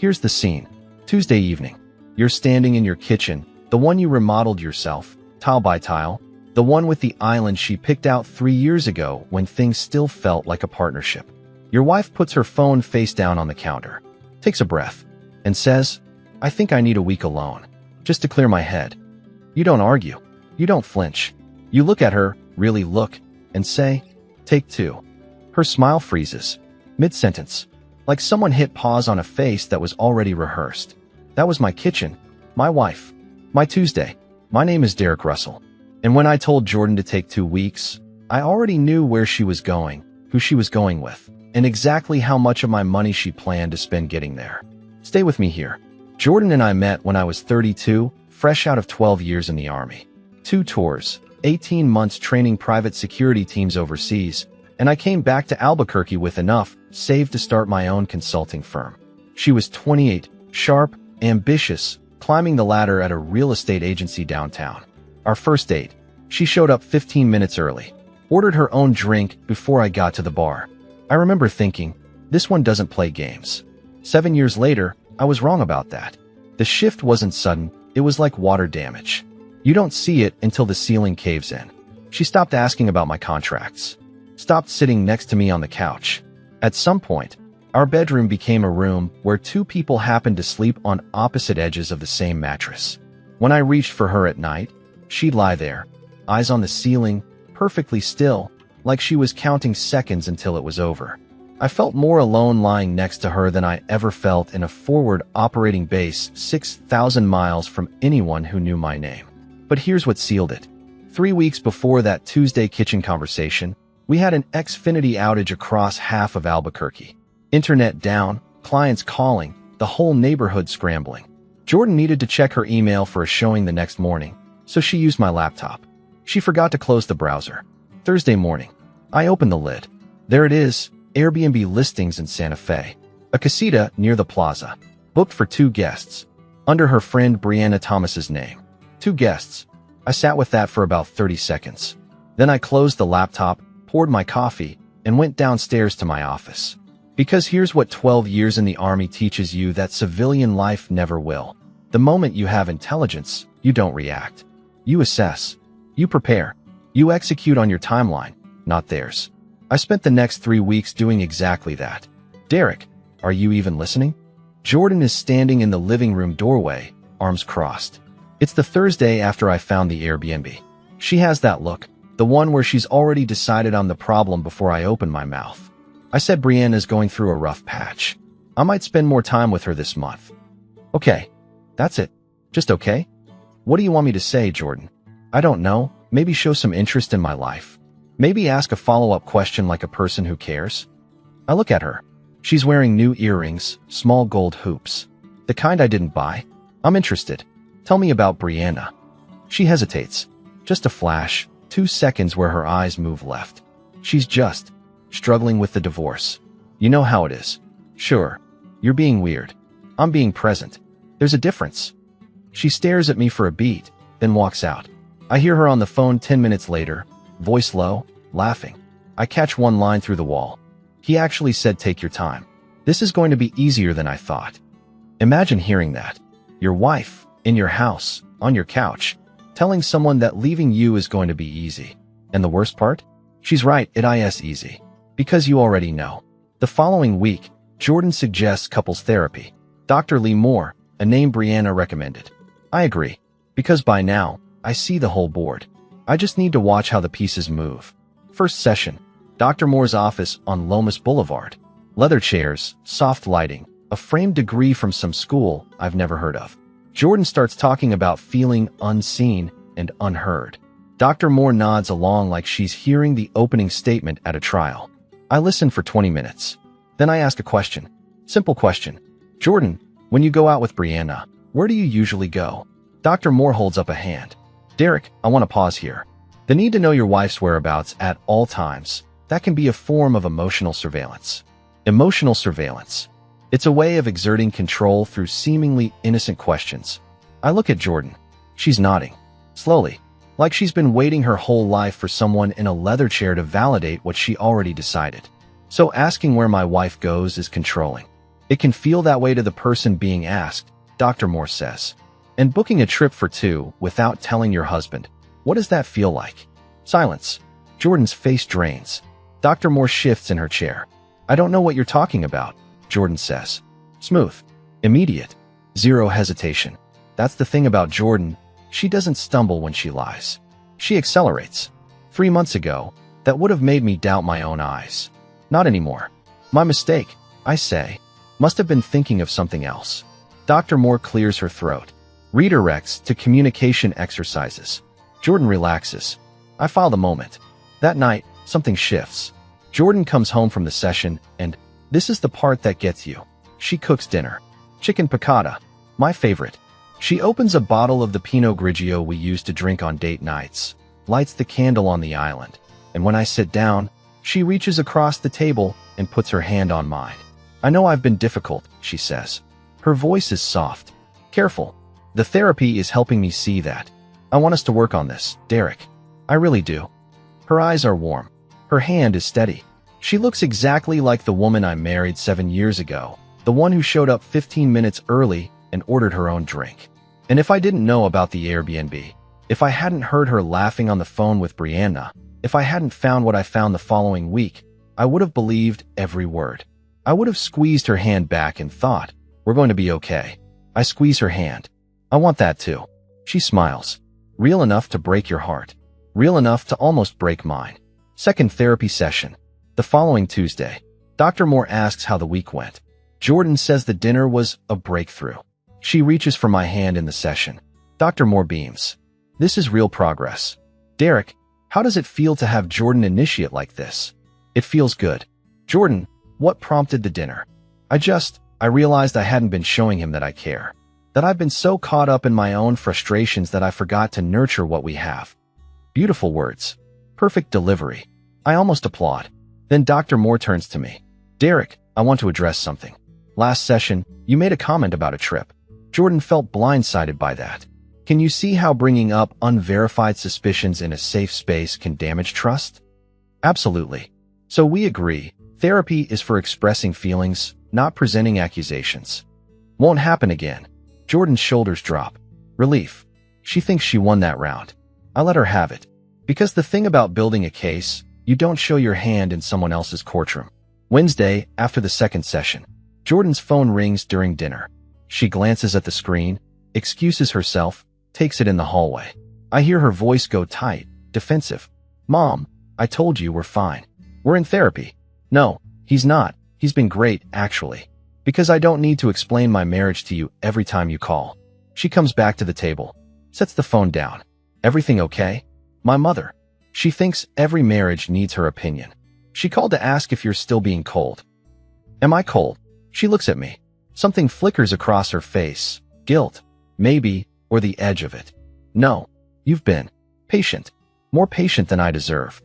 Here's the scene. Tuesday evening. You're standing in your kitchen, the one you remodeled yourself, tile by tile, the one with the island she picked out 3 years ago when things still felt like a partnership. Your wife puts her phone face down on the counter, takes a breath, and says, "I think I need a week alone, just to clear my head." You don't argue. You don't flinch. You look at her, really look, and say, "Take two." Her smile freezes, mid-sentence, like someone hit pause on a face that was already rehearsed. That was my kitchen, my wife, my Tuesday. My name is Derek Russell. And when I told Jordan to take 2 weeks, I already knew where she was going, who she was going with, and exactly how much of my money she planned to spend getting there. Stay with me here. Jordan and I met when I was 32, fresh out of 12 years in the Army. 2 tours, 18 months training private security teams overseas, and I came back to Albuquerque with enough saved to start my own consulting firm. She was 28, sharp, ambitious, climbing the ladder at a real estate agency downtown. Our first date, she showed up 15 minutes early, ordered her own drink before I got to the bar. I remember thinking, this one doesn't play games. 7 years later, I was wrong about that. The shift wasn't sudden, it was like water damage. You don't see it until the ceiling caves in. She stopped asking about my contracts, stopped sitting next to me on the couch. At some point, our bedroom became a room where 2 people happened to sleep on opposite edges of the same mattress. When I reached for her at night, she'd lie there, eyes on the ceiling, perfectly still, like she was counting seconds until it was over. I felt more alone lying next to her than I ever felt in a forward operating base 6,000 miles from anyone who knew my name. But here's what sealed it. 3 weeks before that Tuesday kitchen conversation, we had an Xfinity outage across half of Albuquerque. Internet down, clients calling, the whole neighborhood scrambling. Jordan needed to check her email for a showing the next morning, so she used my laptop. She forgot to close the browser. Thursday morning, I opened the lid. There it is, Airbnb listings in Santa Fe. A casita near the plaza. Booked for 2 guests. Under her friend Brianna Thomas's name. 2 guests. I sat with that for about 30 seconds. Then I closed the laptop, poured my coffee, and went downstairs to my office. Because here's what 12 years in the Army teaches you that civilian life never will. The moment you have intelligence, you don't react. You assess. You prepare. You execute on your timeline, not theirs. I spent the next 3 weeks doing exactly that. Derek, are you even listening? Jordan is standing in the living room doorway, arms crossed. It's the Thursday after I found the Airbnb. She has that look, the one where she's already decided on the problem before I open my mouth. I said Brianna's going through a rough patch. I might spend more time with her this month. Okay, that's it. Just okay? What do you want me to say, Jordan? I don't know, maybe show some interest in my life. Maybe ask a follow-up question like a person who cares. I look at her. She's wearing new earrings, small gold hoops. The kind I didn't buy. I'm interested. Tell me about Brianna. She hesitates. Just a flash, 2 seconds where her eyes move left. She's just struggling with the divorce. You know how it is. Sure, you're being weird. I'm being present. There's a difference. She stares at me for a beat, then walks out. I hear her on the phone 10 minutes later, voice low, laughing. I catch one line through the wall. He actually said, "Take your time. This is going to be easier than I thought." Imagine hearing that. Your wife, in your house, on your couch, telling someone that leaving you is going to be easy. And the worst part? She's right, it is easy. Because you already know. The following week, Jordan suggests couples therapy. Dr. Lee Moore, a name Brianna recommended. I agree. Because by now, I see the whole board. I just need to watch how the pieces move. First session, Dr. Moore's office on Lomas Boulevard. Leather chairs, soft lighting, a framed degree from some school I've never heard of. Jordan starts talking about feeling unseen and unheard. Dr. Moore nods along like she's hearing the opening statement at a trial. I listen for 20 minutes. Then I ask a question. Simple question. Jordan, when you go out with Brianna, where do you usually go? Dr. Moore holds up a hand. Derek, I want to pause here. The need to know your wife's whereabouts at all times, that can be a form of emotional surveillance. Emotional surveillance. It's a way of exerting control through seemingly innocent questions. I look at Jordan. She's nodding. Slowly. Like she's been waiting her whole life for someone in a leather chair to validate what she already decided. So asking where my wife goes is controlling. It can feel that way to the person being asked, Dr. Moore says. And booking a trip for two without telling your husband, what does that feel like? Silence. Jordan's face drains. Dr. Moore shifts in her chair. I don't know what you're talking about, Jordan says. Smooth. Immediate. Zero hesitation. That's the thing about Jordan. She doesn't stumble when she lies. She accelerates. 3 months ago, that would have made me doubt my own eyes. Not anymore. My mistake, I say. Must have been thinking of something else. Dr. Moore clears her throat. Redirects to communication exercises. Jordan relaxes. I file the moment. That night, something shifts. Jordan comes home from the session, and this is the part that gets you. She cooks dinner. Chicken piccata. My favorite. She opens a bottle of the Pinot Grigio we used to drink on date nights, lights the candle on the island, and when I sit down, she reaches across the table and puts her hand on mine. I know I've been difficult, she says. Her voice is soft. Careful. The therapy is helping me see that. I want us to work on this, Derek. I really do. Her eyes are warm. Her hand is steady. She looks exactly like the woman I married 7 years ago, the one who showed up 15 minutes early and ordered her own drink. And if I didn't know about the Airbnb, if I hadn't heard her laughing on the phone with Brianna, if I hadn't found what I found the following week, I would have believed every word. I would have squeezed her hand back and thought, we're going to be okay. I squeeze her hand. I want that too. She smiles. Real enough to break your heart. Real enough to almost break mine. Second therapy session. The following Tuesday. Dr. Moore asks how the week went. Jordan says the dinner was a breakthrough. She reaches for my hand in the session. Dr. Moore beams. This is real progress. Derek, how does it feel to have Jordan initiate like this? It feels good. Jordan, what prompted the dinner? I realized I hadn't been showing him that I care. That I've been so caught up in my own frustrations that I forgot to nurture what we have. Beautiful words. Perfect delivery. I almost applaud. Then Dr. Moore turns to me. Derek, I want to address something. Last session, you made a comment about a trip. Jordan felt blindsided by that. Can you see how bringing up unverified suspicions in a safe space can damage trust? Absolutely. So we agree, therapy is for expressing feelings, not presenting accusations. Won't happen again. Jordan's shoulders drop. Relief. She thinks she won that round. I let her have it. Because the thing about building a case, you don't show your hand in someone else's courtroom. Wednesday, after the second session. Jordan's phone rings during dinner. She glances at the screen, excuses herself, takes it in the hallway. I hear her voice go tight, defensive. Mom, I told you we're fine. We're in therapy. No, he's not. He's been great, actually. Because I don't need to explain my marriage to you every time you call. She comes back to the table, sets the phone down. Everything okay? My mother. She thinks every marriage needs her opinion. She called to ask if you're still being cold. Am I cold? She looks at me. Something flickers across her face. Guilt. Maybe, or the edge of it. No, you've been patient. More patient than I deserve.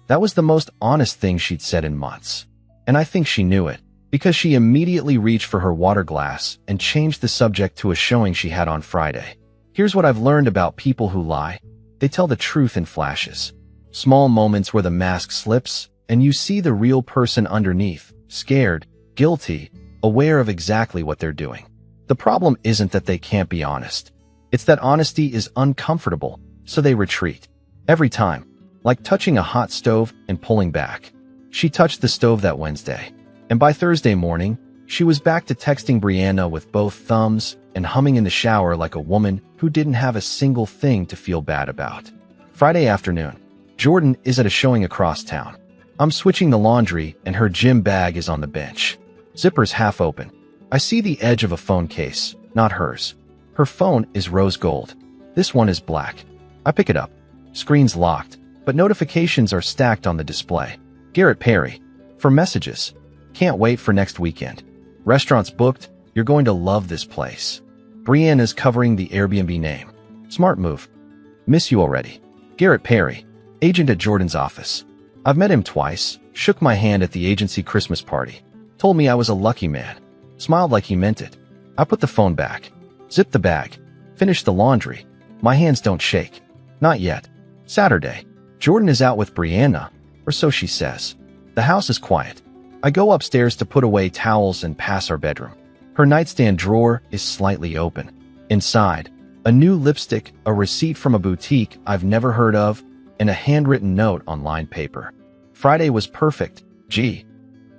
That was the most honest thing she'd said in months. And I think she knew it, because she immediately reached for her water glass and changed the subject to a showing she had on Friday. Here's what I've learned about people who lie. They tell the truth in flashes. Small moments where the mask slips, and you see the real person underneath, scared, guilty, aware of exactly what they're doing. The problem isn't that they can't be honest. It's that honesty is uncomfortable, so they retreat. Every time. Like touching a hot stove and pulling back. She touched the stove that Wednesday. And by Thursday morning, she was back to texting Brianna with both thumbs and humming in the shower like a woman who didn't have a single thing to feel bad about. Friday afternoon. Jordan is at a showing across town. I'm switching the laundry and her gym bag is on the bench. Zipper's half open. I see the edge of a phone case, not hers. Her phone is rose gold. This one is black. I pick it up. Screen's locked, but notifications are stacked on the display. Garrett Perry. For messages. Can't wait for next weekend. Restaurants booked. You're going to love this place. Brianna's covering the Airbnb name. Smart move. Miss you already. Garrett Perry. Agent at Jordan's office. I've met him twice. Shook my hand at the agency Christmas party. Told me I was a lucky man. Smiled like he meant it. I put the phone back. Zipped the bag. Finished the laundry. My hands don't shake. Not yet. Saturday. Jordan is out with Brianna, or so she says. The house is quiet. I go upstairs to put away towels and pass our bedroom. Her nightstand drawer is slightly open. Inside, a new lipstick, a receipt from a boutique I've never heard of, and a handwritten note on lined paper. Friday was perfect. Gee.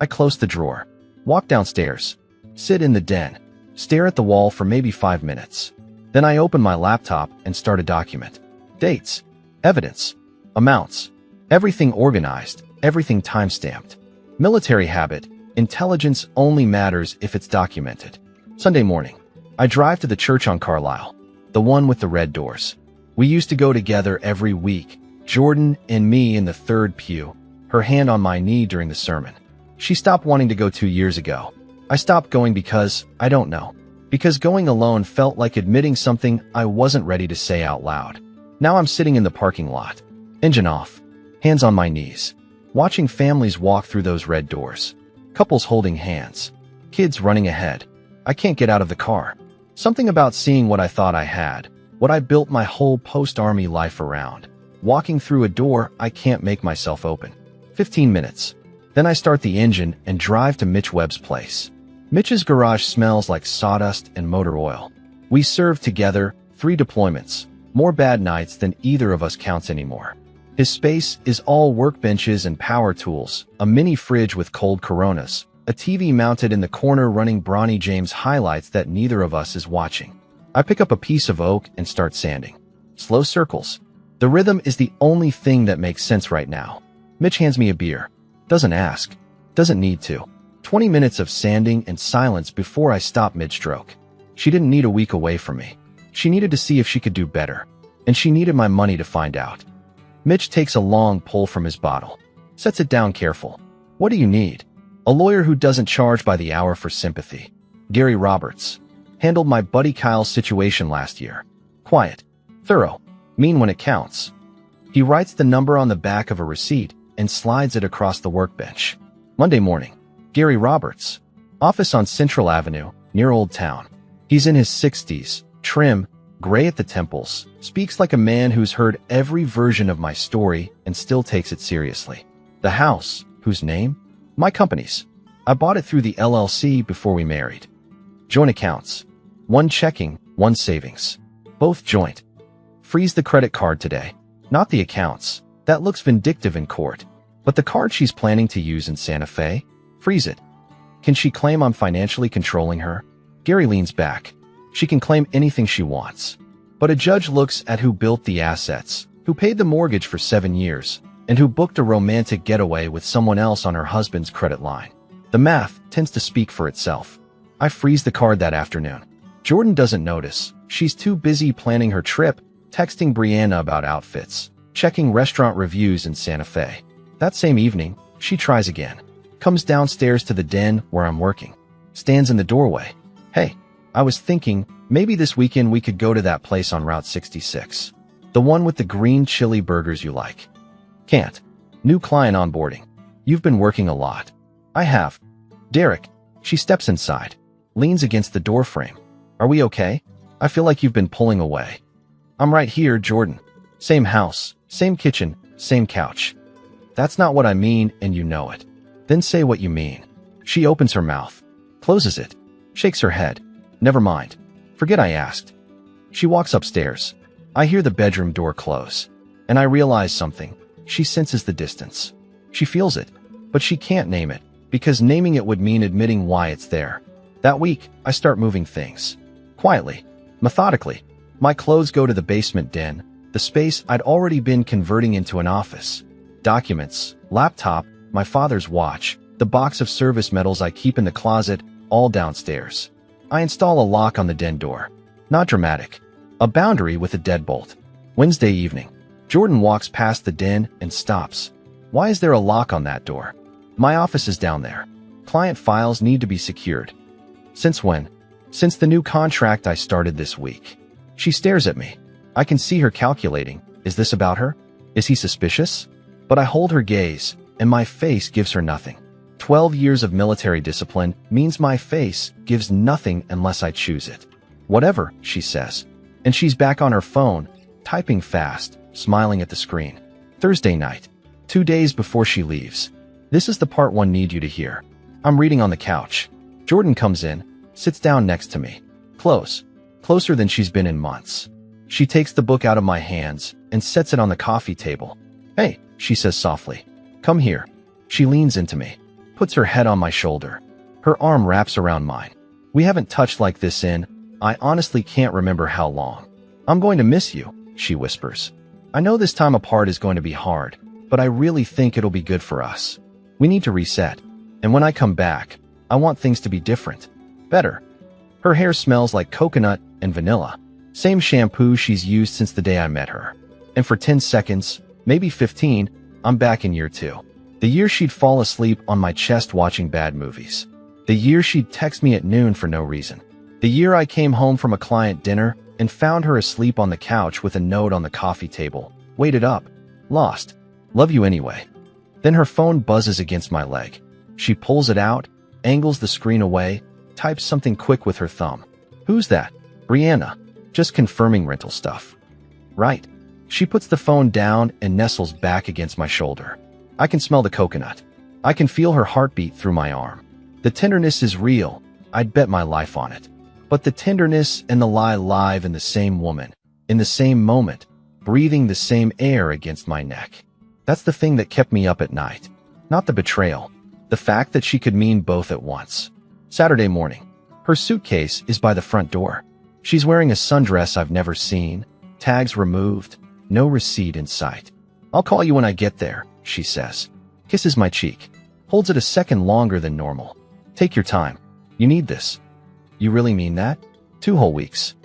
I close the drawer, walk downstairs, sit in the den, stare at the wall for maybe 5 minutes. Then I open my laptop and start a document. Dates, evidence, amounts, everything organized, everything time-stamped. Military habit, intelligence only matters if it's documented. Sunday morning, I drive to the church on Carlisle, the one with the red doors. We used to go together every week, Jordan and me in the third pew, her hand on my knee during the sermon. She stopped wanting to go 2 years ago. I stopped going because, I don't know, because going alone felt like admitting something I wasn't ready to say out loud. Now I'm sitting in the parking lot, engine off, hands on my knees, watching families walk through those red doors, couples holding hands, kids running ahead. I can't get out of the car. Something about seeing what I thought I had, what I built my whole post-army life around, walking through a door I can't make myself open. 15 minutes. Then I start the engine and drive to Mitch Webb's place. Mitch's garage smells like sawdust and motor oil. We served together 3 deployments, more bad nights than either of us counts anymore. His space is all workbenches and power tools, a mini fridge with cold Coronas, a TV mounted in the corner running Bronny James highlights that neither of us is watching. I pick up a piece of oak and start sanding. Slow circles. The rhythm is the only thing that makes sense right now. Mitch hands me a beer. Doesn't ask. Doesn't need to. 20 minutes of sanding and silence before I stop mid-stroke. She didn't need a week away from me. She needed to see if she could do better. And she needed my money to find out. Mitch takes a long pull from his bottle. Sets it down careful. What do you need? A lawyer who doesn't charge by the hour for sympathy. Gary Roberts. Handled my buddy Kyle's situation last year. Quiet. Thorough. Mean when it counts. He writes the number on the back of a receipt and slides it across the workbench. Monday morning. Gary Roberts. Office on Central Avenue, near Old Town. He's in his 60s, trim, gray at the temples, speaks like a man who's heard every version of my story and still takes it seriously. The house, whose name? My company's. I bought it through the LLC before we married. Joint accounts. 1 checking, 1 savings. Both joint. Freeze the credit card today. Not the accounts. That looks vindictive in court. But the card she's planning to use in Santa Fe? Freeze it. Can she claim I'm financially controlling her? Gary leans back. She can claim anything she wants. But a judge looks at who built the assets, who paid the mortgage for 7 years, and who booked a romantic getaway with someone else on her husband's credit line. The math tends to speak for itself. I freeze the card that afternoon. Jordan doesn't notice. She's too busy planning her trip, texting Brianna about outfits, checking restaurant reviews in Santa Fe. That same evening, she tries again. Comes downstairs to the den where I'm working. Stands in the doorway. Hey, I was thinking, maybe this weekend we could go to that place on Route 66. The one with the green chili burgers you like. Can't. New client onboarding. You've been working a lot. I have. Derek. She steps inside. Leans against the doorframe. Are we okay? I feel like you've been pulling away. I'm right here, Jordan. Same house, same kitchen, same couch. That's not what I mean, and you know it. Then say what you mean. She opens her mouth. Closes it. Shakes her head. Never mind. Forget I asked. She walks upstairs. I hear the bedroom door close. And I realize something. She senses the distance. She feels it. But she can't name it, because naming it would mean admitting why it's there. That week, I start moving things. Quietly. Methodically. My clothes go to the basement den, the space I'd already been converting into an office. Documents, laptop, my father's watch, the box of service medals I keep in the closet, all downstairs. I install a lock on the den door. Not dramatic. A boundary with a deadbolt. Wednesday evening. Jordan walks past the den and stops. Why is there a lock on that door? My office is down there. Client files need to be secured. Since when? Since the new contract I started this week. She stares at me. I can see her calculating. Is this about her? Is he suspicious? But I hold her gaze, and my face gives her nothing. 12 years of military discipline means my face gives nothing unless I choose it. Whatever, she says. And she's back on her phone, typing fast, smiling at the screen. Thursday night. 2 days before she leaves. This is the part one need you to hear. I'm reading on the couch. Jordan comes in, sits down next to me. Closer than she's been in months. She takes the book out of my hands and sets it on the coffee table. "Hey," she says softly. "Come here." She leans into me, puts her head on my shoulder. Her arm wraps around mine. We haven't touched like this in, I honestly can't remember how long. "I'm going to miss you," she whispers. "I know this time apart is going to be hard, but I really think it'll be good for us. We need to reset. And when I come back, I want things to be different. Better." Her hair smells like coconut and vanilla. Same shampoo she's used since the day I met her. And for 10 seconds, maybe 15, I'm back in year 2. The year she'd fall asleep on my chest watching bad movies. The year she'd text me at noon for no reason. The year I came home from a client dinner and found her asleep on the couch with a note on the coffee table. Waited up. Lost. "Love you anyway." Then her phone buzzes against my leg. She pulls it out, angles the screen away, types something quick with her thumb. "Who's that?" "Brianna. Just confirming rental stuff." "Right." She puts the phone down and nestles back against my shoulder. I can smell the coconut. I can feel her heartbeat through my arm. The tenderness is real. I'd bet my life on it. But the tenderness and the lie live in the same woman, in the same moment, breathing the same air against my neck. That's the thing that kept me up at night. Not the betrayal. The fact that she could mean both at once. Saturday morning. Her suitcase is by the front door. She's wearing a sundress I've never seen, tags removed, no receipt in sight. "I'll call you when I get there," she says. Kisses my cheek. Holds it a second longer than normal. "Take your time. You need this." "You really mean that?" 2 whole weeks.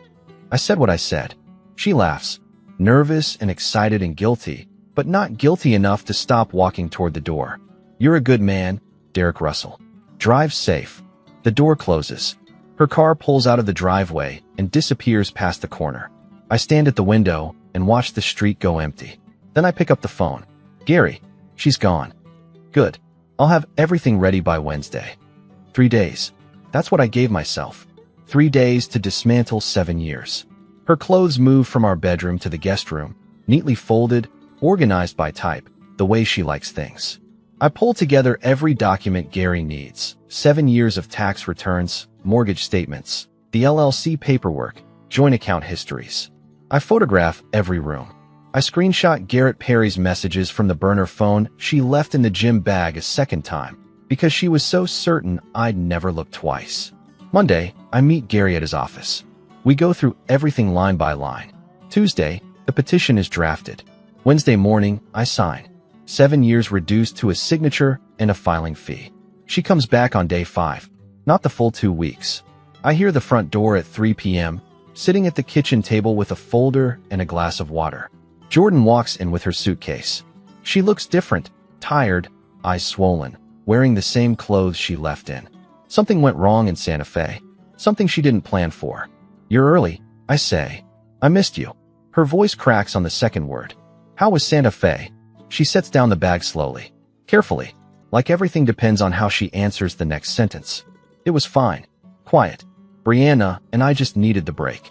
I said what I said. She laughs. Nervous and excited and guilty, but not guilty enough to stop walking toward the door. "You're a good man, Derek Russell. Drive safe." The door closes. Her car pulls out of the driveway and disappears past the corner. I stand at the window and watch the street go empty. Then I pick up the phone. "Gary." She's gone. "Good. I'll have everything ready by Wednesday." 3 days. That's what I gave myself. 3 days to dismantle 7 years. Her clothes move from our bedroom to the guest room, neatly folded, organized by type, the way she likes things. I pull together every document Gary needs. 7 years of tax returns, mortgage statements, the LLC paperwork, joint account histories. I photograph every room. I screenshot Garrett Perry's messages from the burner phone she left in the gym bag a second time, because she was so certain I'd never look twice. Monday, I meet Gary at his office. We go through everything line by line. Tuesday, the petition is drafted. Wednesday morning, I sign. 7 years reduced to a signature and a filing fee. She comes back on day 5, not the full 2 weeks. I hear the front door at 3 p.m., sitting at the kitchen table with a folder and a glass of water. Jordan walks in with her suitcase. She looks different, tired, eyes swollen, wearing the same clothes she left in. Something went wrong in Santa Fe. Something she didn't plan for. "You're early," I say. "I missed you." Her voice cracks on the second word. "How was Santa Fe?" She sets down the bag slowly, carefully, like everything depends on how she answers the next sentence. "It was fine. Quiet. Brianna and I just needed the break."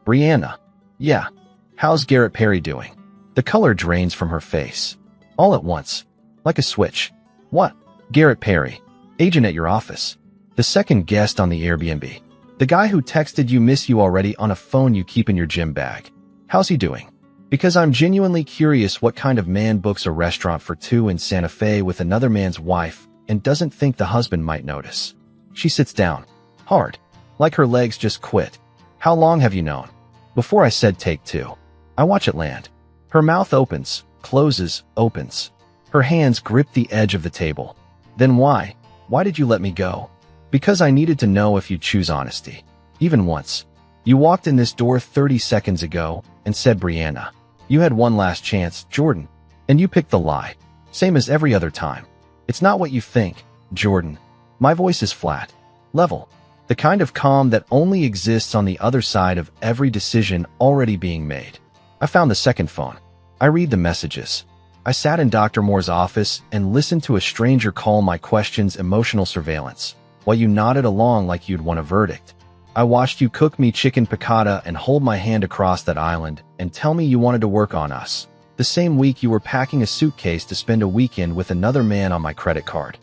"Brianna?" "Yeah. How's Garrett Perry doing?" The color drains from her face. All at once. Like a switch. "What?" "Garrett Perry. Agent at your office. The second guest on the Airbnb. The guy who texted you miss you already on a phone you keep in your gym bag. How's he doing?" Because I'm genuinely curious what kind of man books a restaurant for 2 in Santa Fe with another man's wife and doesn't think the husband might notice. She sits down. Hard. Like her legs just quit. "How long have you known?" Before I said take 2. I watch it land. Her mouth opens, closes, opens. Her hands grip the edge of the table. "Then why? Why did you let me go?" "Because I needed to know if you'd choose honesty. Even once. You walked in this door 30 seconds ago and said Brianna. You had one last chance, Jordan. And you picked the lie. Same as every other time. It's not what you think, Jordan." My voice is flat. Level. The kind of calm that only exists on the other side of every decision already being made. I found the second phone. I read the messages. I sat in Dr. Moore's office and listened to a stranger call my questions emotional surveillance, while you nodded along like you'd won a verdict. I watched you cook me chicken piccata and hold my hand across that island and tell me you wanted to work on us. The same week you were packing a suitcase to spend a weekend with another man on my credit card.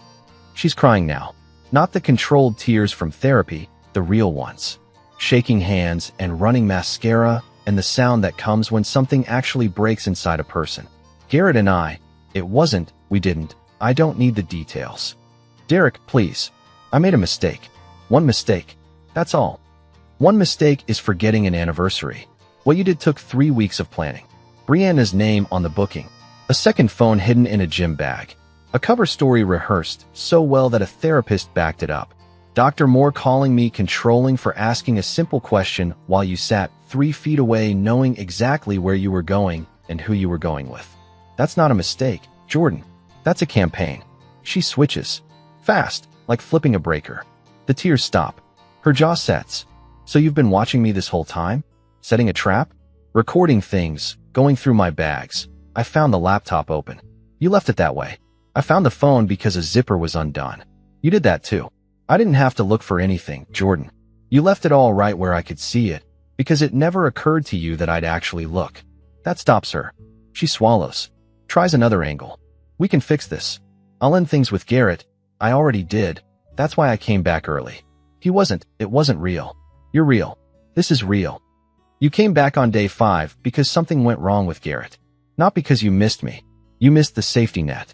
She's crying now. Not the controlled tears from therapy, the real ones. Shaking hands and running mascara and the sound that comes when something actually breaks inside a person. Garrett and I, we didn't. I don't need the details. Derek, please. I made a mistake. One mistake. That's all. One mistake is forgetting an anniversary. What you did took 3 weeks of planning. Brianna's name on the booking. A second phone hidden in a gym bag. A cover story rehearsed so well that a therapist backed it up. Dr. Moore calling me controlling for asking a simple question while you sat 3 feet away knowing exactly where you were going and who you were going with. That's not a mistake, Jordan. That's a campaign. She switches. Fast, like flipping a breaker. The tears stop. Her jaw sets. So you've been watching me this whole time? Setting a trap? Recording things, going through my bags. I found the laptop open. You left it that way. I found the phone because a zipper was undone. You did that too. I didn't have to look for anything, Jordan. You left it all right where I could see it, because it never occurred to you that I'd actually look. That stops her. She swallows. Tries another angle. We can fix this. I'll end things with Garrett. I already did. That's why I came back early. It wasn't real. You're real. This is real. You came back on day 5 because something went wrong with Garrett. Not because you missed me. You missed the safety net.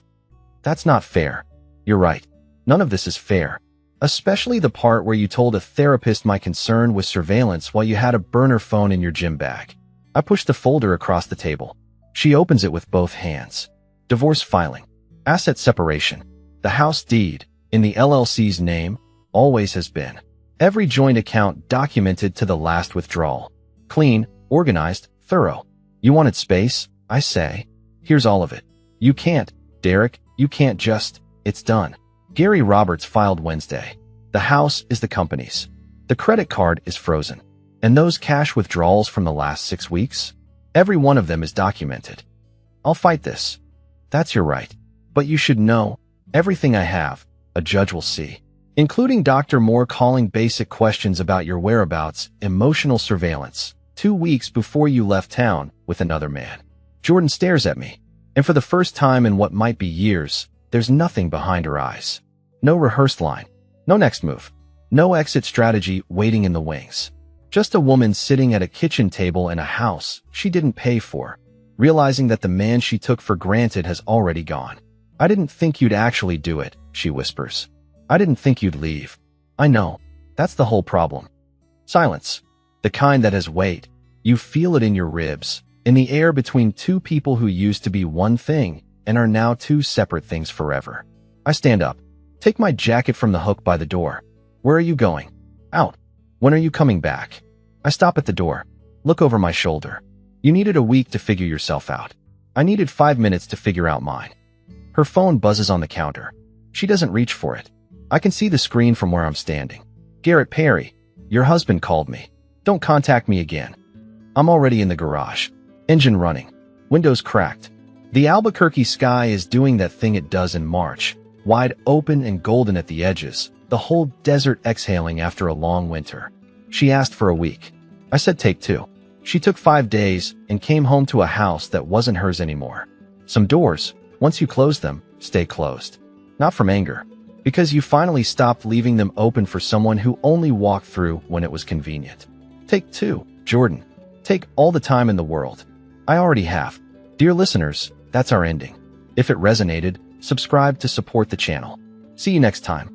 That's not fair. You're right. None of this is fair. Especially the part where you told a therapist my concern was surveillance while you had a burner phone in your gym bag. I pushed the folder across the table. She opens it with both hands. Divorce filing. Asset separation. The house deed, in the LLC's name, always has been. Every joint account documented to the last withdrawal. Clean, organized, thorough. You wanted space? I say. Here's all of it. You can't, Derek, you can't just, it's done. Gary Roberts filed Wednesday. The house is the company's. The credit card is frozen. And those cash withdrawals from the last 6 weeks? Every one of them is documented. I'll fight this. That's your right. But you should know, everything I have, a judge will see. Including Dr. Moore calling basic questions about your whereabouts, emotional surveillance, 2 weeks before you left town with another man. Jordan stares at me. And for the first time in what might be years, there's nothing behind her eyes. No rehearsed line. No next move. No exit strategy waiting in the wings. Just a woman sitting at a kitchen table in a house she didn't pay for, realizing that the man she took for granted has already gone. I didn't think you'd actually do it, she whispers. I didn't think you'd leave. I know. That's the whole problem. Silence. The kind that has weight. You feel it in your ribs, in the air between two people who used to be one thing and are now two separate things forever. I stand up. Take my jacket from the hook by the door. Where are you going? Out. When are you coming back? I stop at the door. Look over my shoulder. You needed a week to figure yourself out. I needed 5 minutes to figure out mine. Her phone buzzes on the counter. She doesn't reach for it. I can see the screen from where I'm standing. Garrett Perry, your husband called me. Don't contact me again. I'm already in the garage. Engine running. Windows cracked. The Albuquerque sky is doing that thing it does in March. Wide open and golden at the edges. The whole desert exhaling after a long winter. She asked for a week. I said take 2. She took 5 days and came home to a house that wasn't hers anymore. Some doors, once you close them, stay closed. Not from anger. Because you finally stopped leaving them open for someone who only walked through when it was convenient. Take 2, Jordan. Take all the time in the world. I already have. Dear listeners, that's our ending. If it resonated, subscribe to support the channel. See you next time.